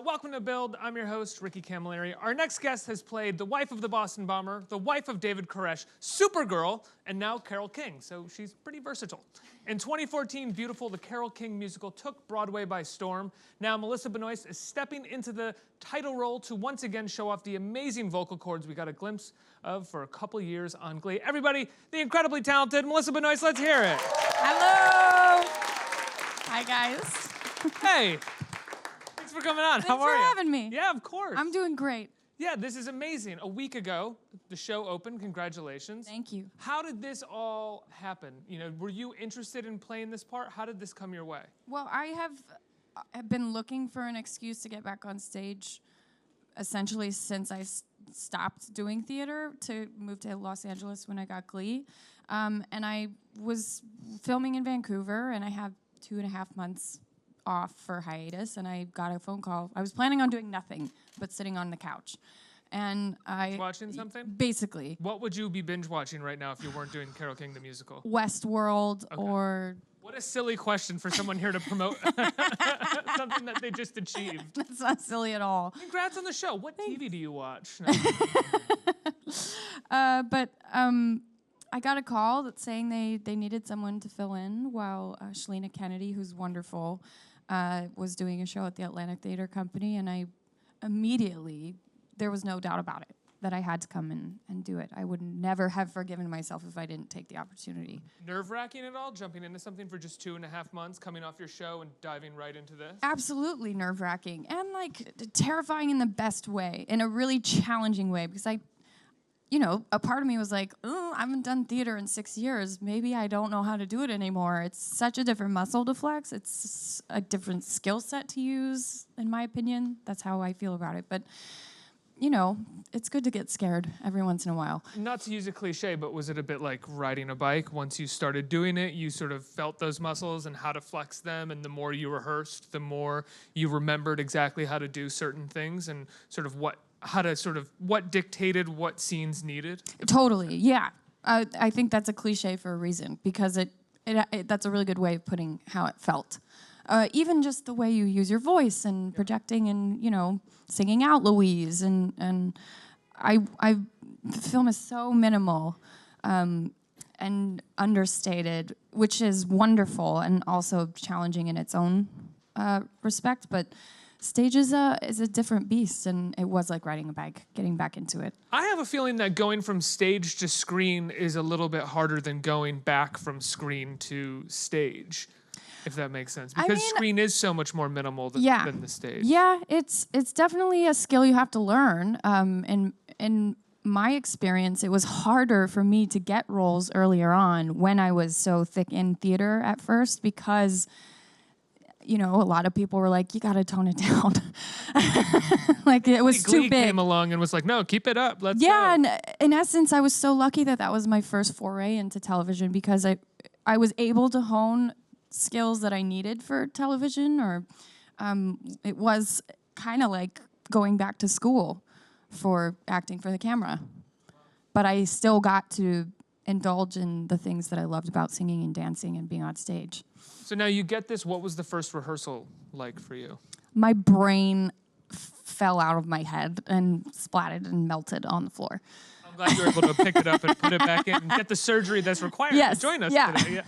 Welcome to Build. I'm your host, Ricky Camilleri. Our next guest has played the wife of the Boston Bomber, the wife of David Koresh, Supergirl, and now Carole King, so she's pretty versatile. In 2014, Beautiful, the Carole King musical took Broadway by storm. Now Melissa Benoist is stepping into the title role to once again show off the amazing vocal cords we got a glimpse of for a couple years on Glee. Everybody, the incredibly talented Melissa Benoist, let's hear it. Hello. Hi, guys. Hey. Thanks for coming on. How are you? Thanks for having me. Yeah, of course. I'm doing great. Yeah, this is amazing. A week ago, the show opened. Congratulations. Thank you. How did this all happen? You know, were you interested in playing this part? How did this come your way? Well, I've been looking for an excuse to get back on stage essentially since I stopped doing theater to move to Los Angeles when I got Glee. And I was filming in Vancouver, and I have 2.5 months off for hiatus, and I got a phone call. I was planning on doing nothing but sitting on the couch. And watching something? Basically. What would you be binge watching right now if you weren't doing Carole King the musical? Westworld or... What a silly question for someone here to promote something that they just achieved. That's not silly at all. Congrats on the show. What TV do you watch? But I got a call that's saying they needed someone to fill in while Shalina Kennedy, who's wonderful, was doing a show at the Atlantic Theater Company, and I immediately, there was no doubt about it, that I had to come in and do it. I would never have forgiven myself if I didn't take the opportunity. Nerve-wracking at all, jumping into something for just 2.5 months, coming off your show and diving right into this? Absolutely nerve-wracking, and like terrifying in the best way, in a really challenging way, because a part of me was like, oh, I haven't done theater in 6 years. Maybe I don't know how to do it anymore. It's such a different muscle to flex. It's a different skill set to use, in my opinion. That's how I feel about it. But, it's good to get scared every once in a while. Not to use a cliche, but was it a bit like riding a bike? Once you started doing it, you sort of felt those muscles and how to flex them, and the more you rehearsed, the more you remembered exactly how to do certain things and sort of what dictated what scenes needed? Totally, yeah. I think that's a cliche for a reason, because that's a really good way of putting how it felt. Even just the way you use your voice and projecting and, singing out Louise. And the film is so minimal and understated, which is wonderful and also challenging in its own respect, but stage is a different beast, and it was like riding a bike, getting back into it. I have a feeling that going from stage to screen is a little bit harder than going back from screen to stage, if that makes sense. Because screen is so much more minimal than the stage. Yeah, it's definitely a skill you have to learn. In my experience, it was harder for me to get roles earlier on when I was so thick in theater at first, because a lot of people were like, you got to tone it down. Like, it was Glee too big. Came along and was like, no, keep it up. Let's go. And in essence, I was so lucky that was my first foray into television, because I was able to hone skills that I needed for television, or it was kind of like going back to school for acting for the camera. But I still got to indulge in the things that I loved about singing and dancing and being on stage. So now you get this. What was the first rehearsal like for you? My brain fell out of my head and splatted and melted on the floor. I'm glad you were able to pick it up and put it back in and get the surgery that's required to join us today.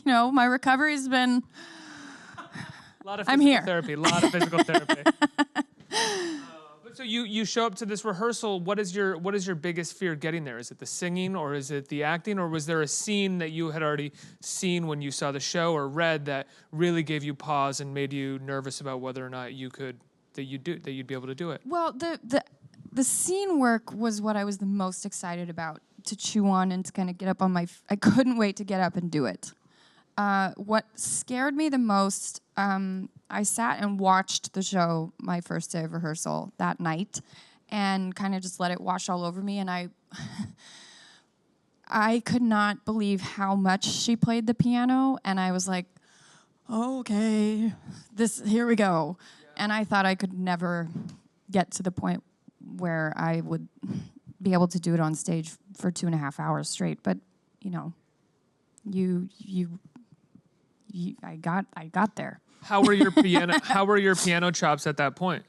Yeah. My recovery's been... A lot of physical therapy. A lot of physical therapy. So you show up to this rehearsal. What is your biggest fear getting there? Is it the singing, or is it the acting, or was there a scene that you had already seen when you saw the show or read that really gave you pause and made you nervous about whether or not you'd be able to do it? Well, the scene work was what I was the most excited about to chew on and to kind of get up on my... I couldn't wait to get up and do it. What scared me the most, I sat and watched the show my first day of rehearsal that night and kind of just let it wash all over me, and I could not believe how much she played the piano, and I was like, okay, here we go. Yeah. And I thought I could never get to the point where I would be able to do it on stage for 2.5 hours straight, but I got there. How were your piano chops at that point?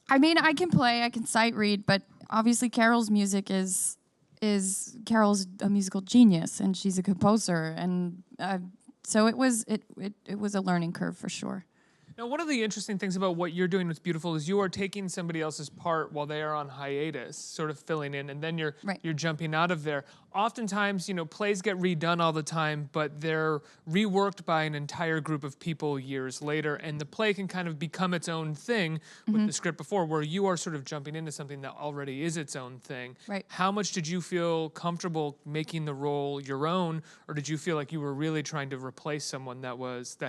I mean, I can play, I can sight read, but obviously Carole's music is Carole's a musical genius, and she's a composer, and so it was a learning curve for sure. Now, one of the interesting things about what you're doing with Beautiful is you are taking somebody else's part while they are on hiatus, sort of filling in, and then you're jumping out of there. Oftentimes, plays get redone all the time, but they're reworked by an entire group of people years later, and the play can kind of become its own thing with the script before, where you are sort of jumping into something that already is its own thing. Right. How much did you feel comfortable making the role your own, or did you feel like you were really trying to replace someone that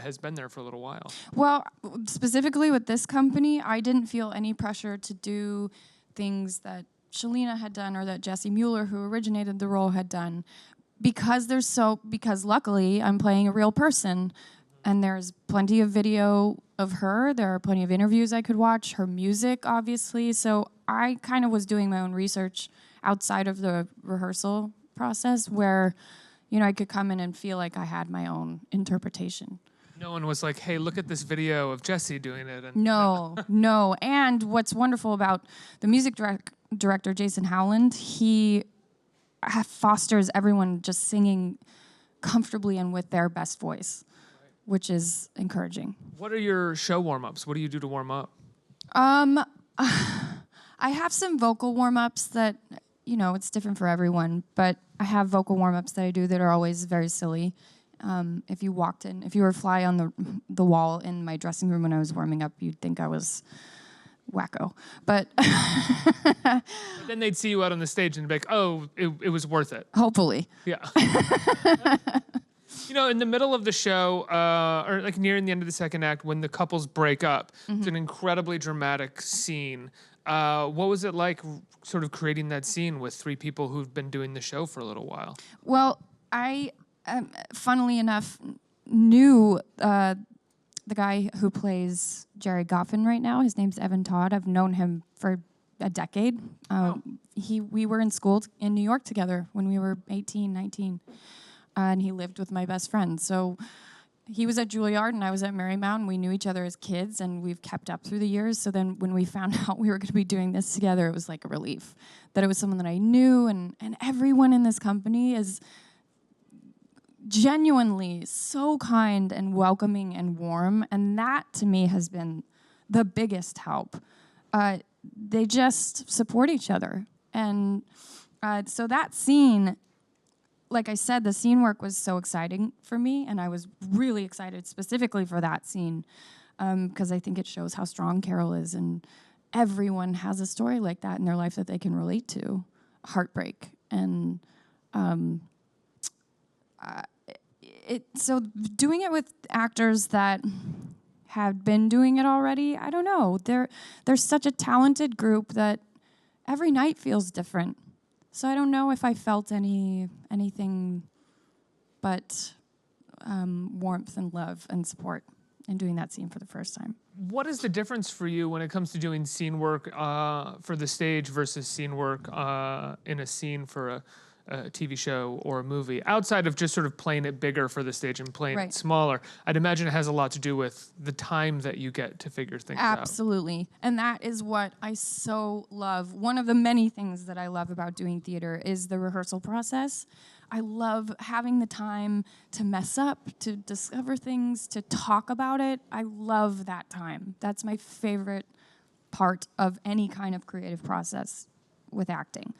has been there for a little while? Well, specifically with this company, I didn't feel any pressure to do things that Shalina had done or that Jesse Mueller, who originated the role, had done, because luckily I'm playing a real person, and there's plenty of video of her. There are plenty of interviews I could watch, her music, obviously. So I kind of was doing my own research outside of the rehearsal process, where, I could come in and feel like I had my own interpretation. No one was like, hey, look at this video of Jesse doing it. And No. And what's wonderful about the music director, Jason Howland, he fosters everyone just singing comfortably and with their best voice, which is encouraging. What are your show warm-ups? What do you do to warm up? I have some vocal warm-ups that, it's different for everyone, but I have vocal warm-ups that I do that are always very silly. If you were a fly on the wall in my dressing room when I was warming up, you'd think I was Waco. But then they'd see you out on the stage and be like, oh, it was worth it. Hopefully. Yeah. In the middle of the show, or like nearing the end of the second act, when the couples break up, it's an incredibly dramatic scene. What was it like sort of creating that scene with three people who've been doing the show for a little while? Well, I... funnily enough, knew the guy who plays Jerry Goffin right now. His name's Evan Todd. I've known him for a decade. We were in school in New York together when we were 18, 19, and he lived with my best friend. So he was at Juilliard and I was at Marymount, and we knew each other as kids, and we've kept up through the years. So then when we found out we were going to be doing this together, it was like a relief that it was someone that I knew, and everyone in this company is genuinely so kind and welcoming and warm, and that to me has been the biggest help. They just support each other, and so that scene, like I said, the scene work was so exciting for me, and I was really excited specifically for that scene because I think it shows how strong Carole is, and everyone has a story like that in their life that they can relate to, heartbreak, and so doing it with actors that have been doing it already, I don't know. They're such a talented group that every night feels different. So I don't know if I felt anything but warmth and love and support in doing that scene for the first time. What is the difference for you when it comes to doing scene work for the stage versus scene work in a scene for a TV show or a movie, outside of just sort of playing it bigger for the stage and playing it smaller? I'd imagine it has a lot to do with the time that you get to figure things out. Absolutely. And that is what I so love. One of the many things that I love about doing theater is the rehearsal process. I love having the time to mess up, to discover things, to talk about it. I love that time. That's my favorite part of any kind of creative process with acting.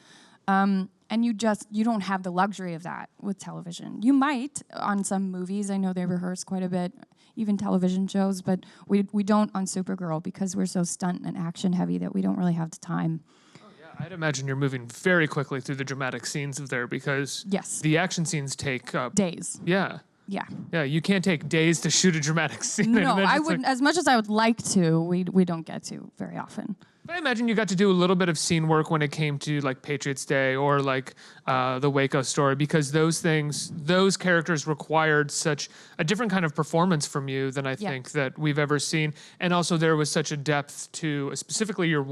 And you don't have the luxury of that with television. You might on some movies. I know they rehearse quite a bit, even television shows, but we don't on Supergirl because we're so stunt and action heavy that we don't really have the time. Oh, yeah. I'd imagine you're moving very quickly through the dramatic scenes of there because the action scenes take days. Yeah. Yeah. Yeah, you can't take days to shoot a dramatic scene. No, I wouldn't. As much as I would like to, we don't get to very often. I imagine you got to do a little bit of scene work when it came to like Patriots Day or like the Waco story, because those characters required such a different kind of performance from you than I think that we've ever seen. And also there was such a depth to specifically the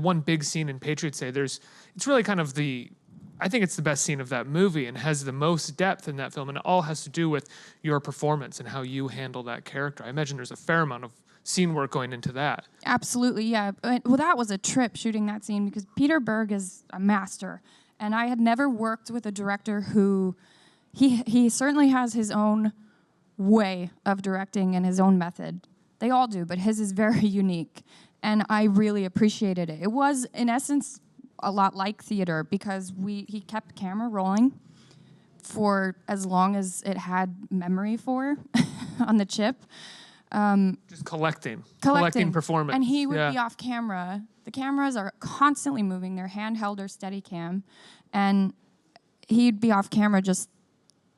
one big scene in Patriots Day. It's really kind of I think it's the best scene of that movie and has the most depth in that film, and it all has to do with your performance and how you handle that character. I imagine there's a fair amount of scene work going into that. Absolutely, yeah. Well, that was a trip shooting that scene because Peter Berg is a master. And I had never worked with a director who, he certainly has his own way of directing and his own method. They all do, but his is very unique. And I really appreciated it. It was, in essence, a lot like theater because he kept camera rolling for as long as it had memory for on the chip. Just collecting performance. And he would be off camera. The cameras are constantly moving. They're handheld or steady cam. And he'd be off camera just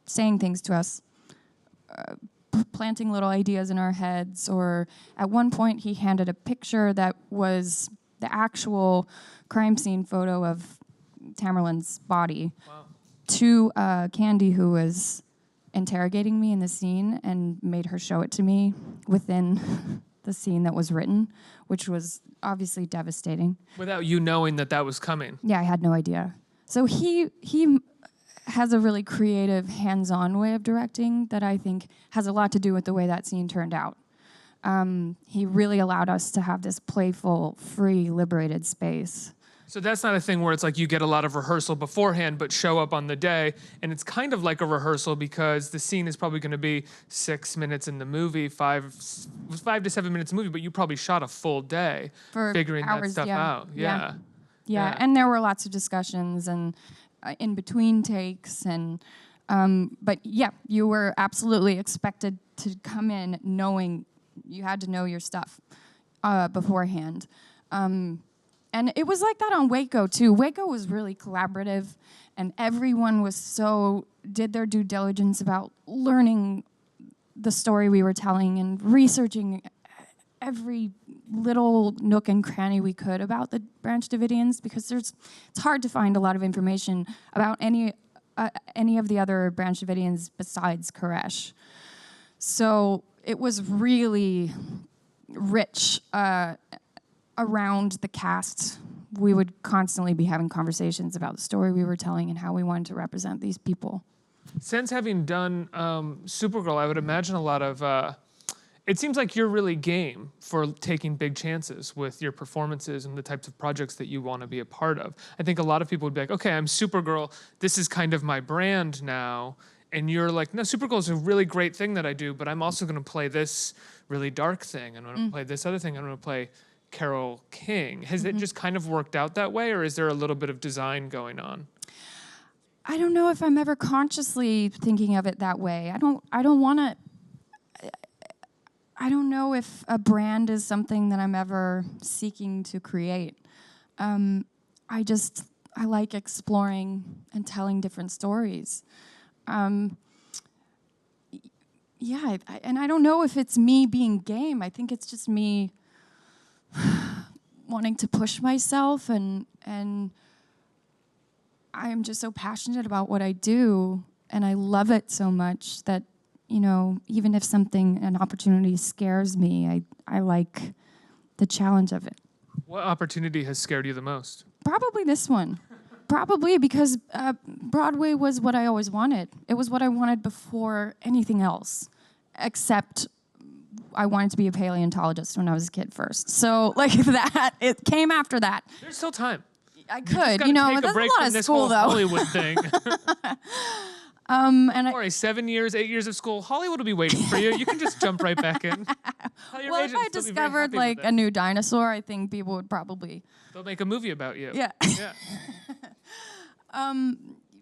saying things to us, planting little ideas in our heads. Or at one point, he handed a picture that was the actual crime scene photo of Tamerlane's body to Candy, who was interrogating me in the scene, and made her show it to me within the scene that was written, which was obviously devastating. Without you knowing that was coming. Yeah, I had no idea. So he has a really creative, hands-on way of directing that I think has a lot to do with the way that scene turned out. He really allowed us to have this playful, free, liberated space. So that's not a thing where it's like you get a lot of rehearsal beforehand, but show up on the day, and it's kind of like a rehearsal because the scene is probably going to be 6 minutes in the movie, 5 to 7 minutes in the movie, but you probably shot a full day for figuring hours, that stuff out. Yeah, and there were lots of discussions and in between takes, and but yeah, you were absolutely expected to come in knowing you had to know your stuff beforehand. And it was like that on Waco, too. Waco was really collaborative, and everyone did their due diligence about learning the story we were telling and researching every little nook and cranny we could about the Branch Davidians, because it's hard to find a lot of information about any of the other Branch Davidians besides Koresh. So it was really rich around the cast. We would constantly be having conversations about the story we were telling and how we wanted to represent these people. Since having done Supergirl, I would imagine a lot of... it seems like you're really game for taking big chances with your performances and the types of projects that you want to be a part of. I think a lot of people would be like, okay, I'm Supergirl. This is kind of my brand now. And you're like, no, Supergirl is a really great thing that I do, but I'm also going to play this really dark thing. I'm going to play this other thing. I'm going to play Carole King. Has it just kind of worked out that way, or is there a little bit of design going on? I don't know if I'm ever consciously thinking of it that way. I don't want to... I don't know if a brand is something that I'm ever seeking to create. I like exploring and telling different stories. And I don't know if it's me being game. I think it's just me wanting to push myself, and I am just so passionate about what I do, and I love it so much that, you know, even if an opportunity scares me, I like the challenge of it. What opportunity has scared you the most? Probably this one. Probably because Broadway was what I always wanted. It was what I wanted before anything else, except I wanted to be a paleontologist when I was a kid first. So like that, it came after that. There's still time. I could, you know, there's a lot of school though. Hollywood thing. And Don't worry, 7 years, 8 years of school, Hollywood will be waiting for you. You can just jump right back in. Well, if I discovered like a new dinosaur, I think people would probably... They'll make a movie about you. Yeah.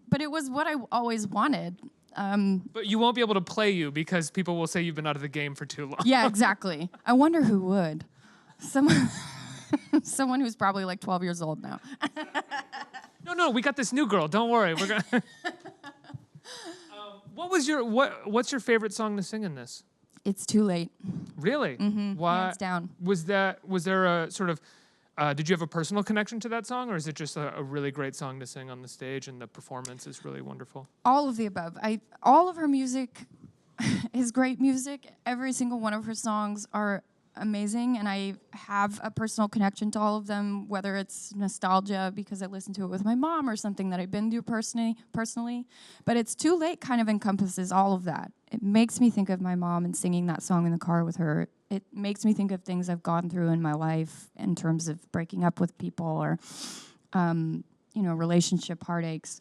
But it was what I always wanted. But you won't be able to play you because people will say you've been out of the game for too long. Yeah, exactly. I wonder who would. Someone who's probably like 12 years old now. No, we got this new girl. Don't worry. We're gonna... What's your favorite song to sing in this? It's Too Late. Really? Mm-hmm. Why? Hands down. Was there a sort of... did you have a personal connection to that song, or is it just a really great song to sing on the stage and the performance is really wonderful? All of the above. All of her music is great music. Every single one of her songs are amazing, and I have a personal connection to all of them, whether it's nostalgia because I listened to it with my mom or something that I've been through personally. But It's Too Late kind of encompasses all of that. It makes me think of my mom and singing that song in the car with her. it makes me think of things I've gone through in my life in terms of breaking up with people or, relationship heartaches.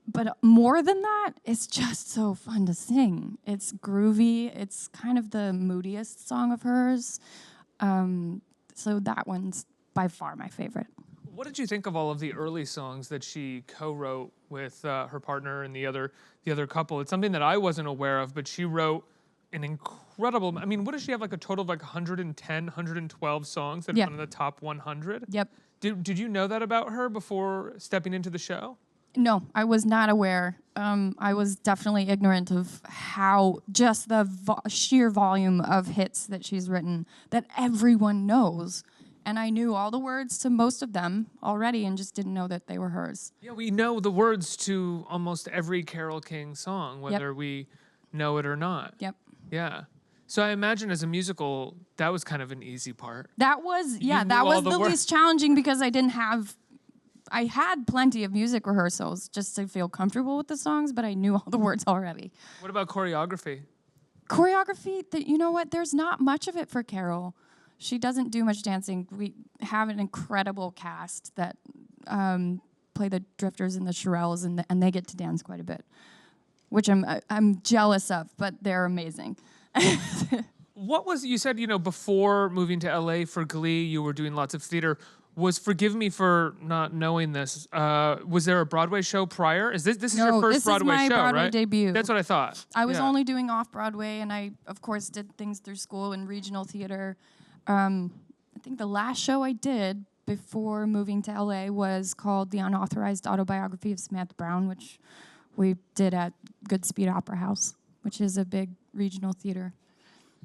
But more than that, it's just so fun to sing. It's groovy. It's kind of the moodiest song of hers. So that one's by far my favorite. What did you think of all of the early songs that she co-wrote with her partner and the other couple? It's something that I wasn't aware of, but she wrote an incredible. I mean, what does she have, like a total of like 110, 112 songs that are in the top 100? Yep. Did you know that about her before stepping into the show? No, I was not aware. I was definitely ignorant of how just the sheer volume of hits that she's written that everyone knows. And I knew all the words to most of them already and just didn't know that they were hers. Yeah, we know the words to almost every Carole King song, whether we know it or not. Yep. Yeah. So I imagine as a musical, that was kind of an easy part. That was, You that knew was all the the words. least challenging because I had plenty of music rehearsals just to feel comfortable with the songs, but I knew all the words already. What about choreography? Choreography, you know what? There's not much of it for Carole. She doesn't do much dancing. We have an incredible cast that play the Drifters and the Shirelles, and they get to dance quite a bit, which I'm jealous of, but they're amazing. What was, you said, before moving to LA for Glee, you were doing lots of theater. Forgive me for not knowing this, was there a Broadway show prior? This is your first Broadway this is my show, Broadway right? debut. That's what I thought. I was only doing off-Broadway, and I, of course, did things through school and regional theater. I think the last show I did before moving to LA was called The Unauthorized Autobiography of Samantha Brown, which we did at Goodspeed Opera House, which is a big regional theater.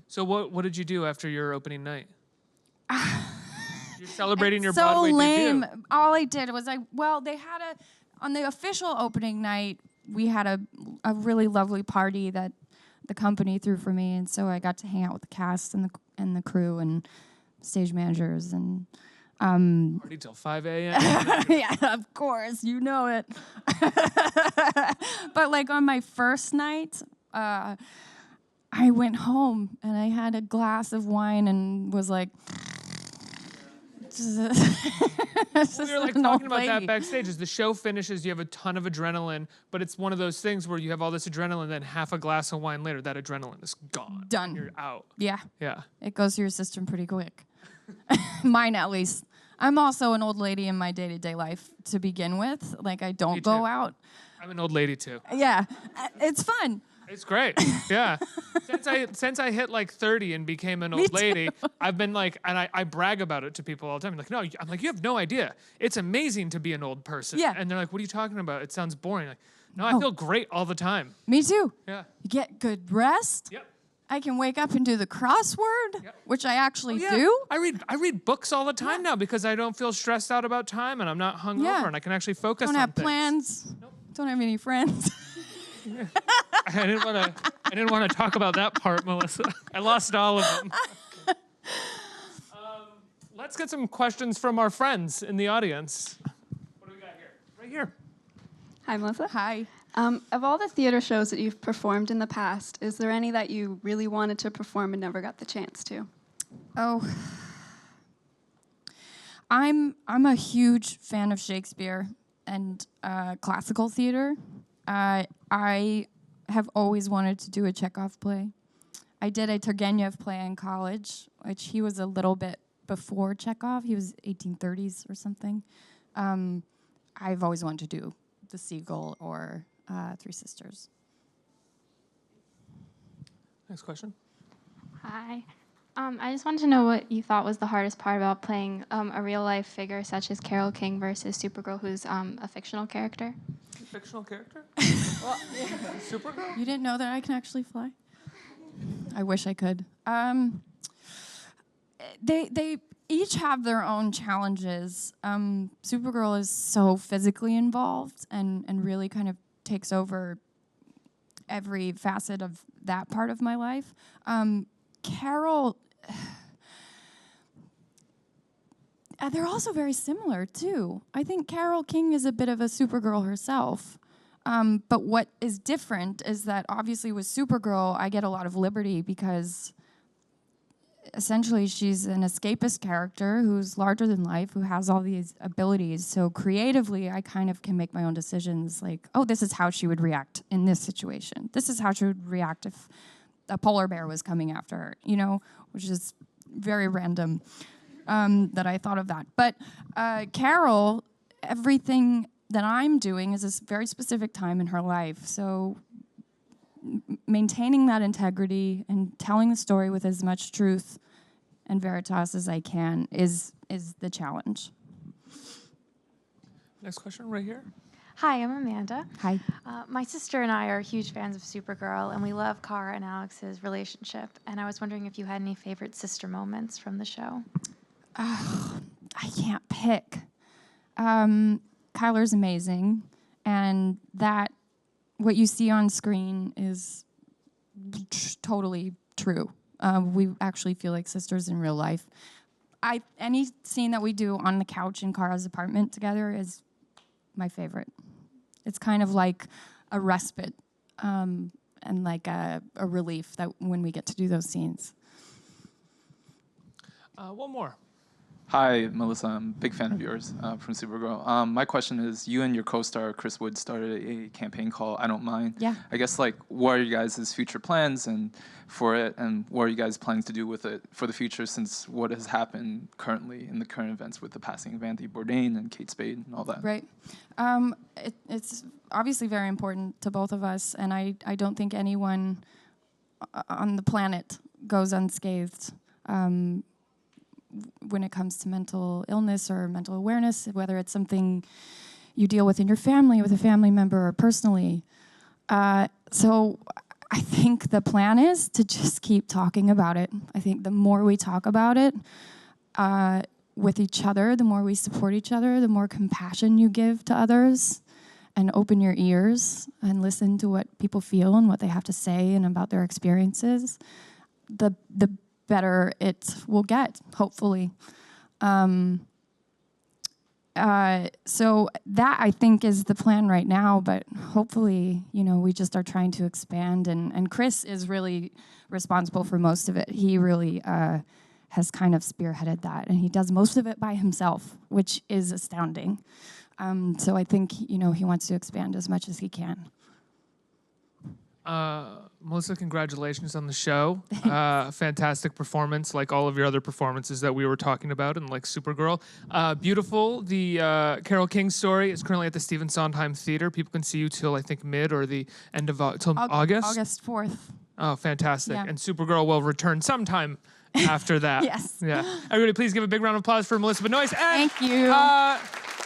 So what did you do after your opening night? You're celebrating your so Broadway lame. debut. All I did was they had on the official opening night, we had a really lovely party that the company threw for me, and so I got to hang out with the cast and the crew and stage managers and Party till 5 a.m. yeah, of course, you know it. But like on my first night, I went home and I had a glass of wine and was like, We were like talking about that backstage. As the show finishes, you have a ton of adrenaline, but it's one of those things where you have all this adrenaline, then half a glass of wine later, that adrenaline is gone. Done. You're out. Yeah. Yeah. It goes through your system pretty quick. Mine, at least. I'm also an old lady in my day-to-day life to begin with. Like, I don't go out. I'm an old lady, too. Yeah. It's fun. It's great. Yeah. Since I hit like 30 and became an old lady, I've been like, and I brag about it to people all the time. I'm like, no, I'm like, you have no idea. It's amazing to be an old person. Yeah. And they're like, what are you talking about? It sounds boring. Like, no, I feel great all the time. Me too. Yeah. You get good rest. Yep. I can wake up and do the crossword, which I actually Yeah. do. I read books all the time now because I don't feel stressed out about time and I'm not hungover and I can actually focus Don't on have things. plans. Nope. Don't have any friends. I didn't want to talk about that part, Melissa. I lost all of them. Let's get some questions from our friends in the audience. What do we got here? Right here. Hi, Melissa. Hi. Of all the theater shows that you've performed in the past, is there any that you really wanted to perform and never got the chance to? Oh. I'm a huge fan of Shakespeare and classical theater. I have always wanted to do a Chekhov play. I did a Turgenev play in college, which he was a little bit before Chekhov. He was 1830s or something. I've always wanted to do The Seagull or Three Sisters. Next question. Hi. I just wanted to know what you thought was the hardest part about playing a real-life figure such as Carole King versus Supergirl, who's a fictional character. Fictional character? Supergirl? You didn't know that I can actually fly? I wish I could. They each have their own challenges. Supergirl is so physically involved and really kind of takes over every facet of that part of my life. Carole, they're also very similar, too. I think Carole King is a bit of a Supergirl herself. But what is different is that obviously with Supergirl, I get a lot of liberty because essentially she's an escapist character who's larger than life, who has all these abilities. So creatively, I kind of can make my own decisions like, oh, this is how she would react in this situation. This is how she would react if a polar bear was coming after her, you know, which is very random that I thought of that. But Carole, everything that I'm doing is a very specific time in her life. So maintaining that integrity and telling the story with as much truth and veritas as I can is the challenge. Next question right here. Hi, I'm Amanda. Hi. My sister and I are huge fans of Supergirl, and we love Cara and Alex's relationship. And I was wondering if you had any favorite sister moments from the show. I can't pick. Kyler's amazing, and that what you see on screen is totally true. We actually feel like sisters in real life. Any scene that we do on the couch in Cara's apartment together is my favorite. It's kind of like a respite and like a relief that when we get to do those scenes. One more. Hi, Melissa. I'm a big fan of yours from Supergirl. My question is, you and your co-star, Chris Wood, started a campaign called I Don't Mind. Yeah. I guess, like, what are you guys' future plans and for it, and what are you guys planning to do with it for the future since what has happened currently in the current events with the passing of Anthony Bourdain and Kate Spade and all that? Right. It's obviously very important to both of us, and I don't think anyone on the planet goes unscathed when it comes to mental illness or mental awareness, whether it's something you deal with in your family, with a family member, or personally. So I think the plan is to just keep talking about it. I think the more we talk about it with each other, the more we support each other, the more compassion you give to others, and open your ears and listen to what people feel and what they have to say and about their experiences, the better it will get, hopefully. So that, I think, is the plan right now, but hopefully, you know, we just are trying to expand, and Chris is really responsible for most of it. He really has kind of spearheaded that, and he does most of it by himself, which is astounding. So I think, you know, he wants to expand as much as he can. Melissa, congratulations on the show. Fantastic performance, like all of your other performances that we were talking about, and like Supergirl. Beautiful. The Carole King story is currently at the Stephen Sondheim Theater. People can see you till, I think, mid or the end of till August? August 4th. Oh, fantastic. Yeah. And Supergirl will return sometime after that. Yes. Yeah. Everybody, please give a big round of applause for Melissa Benoist. And, Thank you.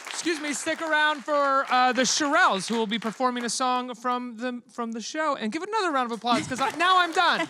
Excuse me, stick around for the Shirelles, who will be performing a song from the show. And give another round of applause, because now I'm done.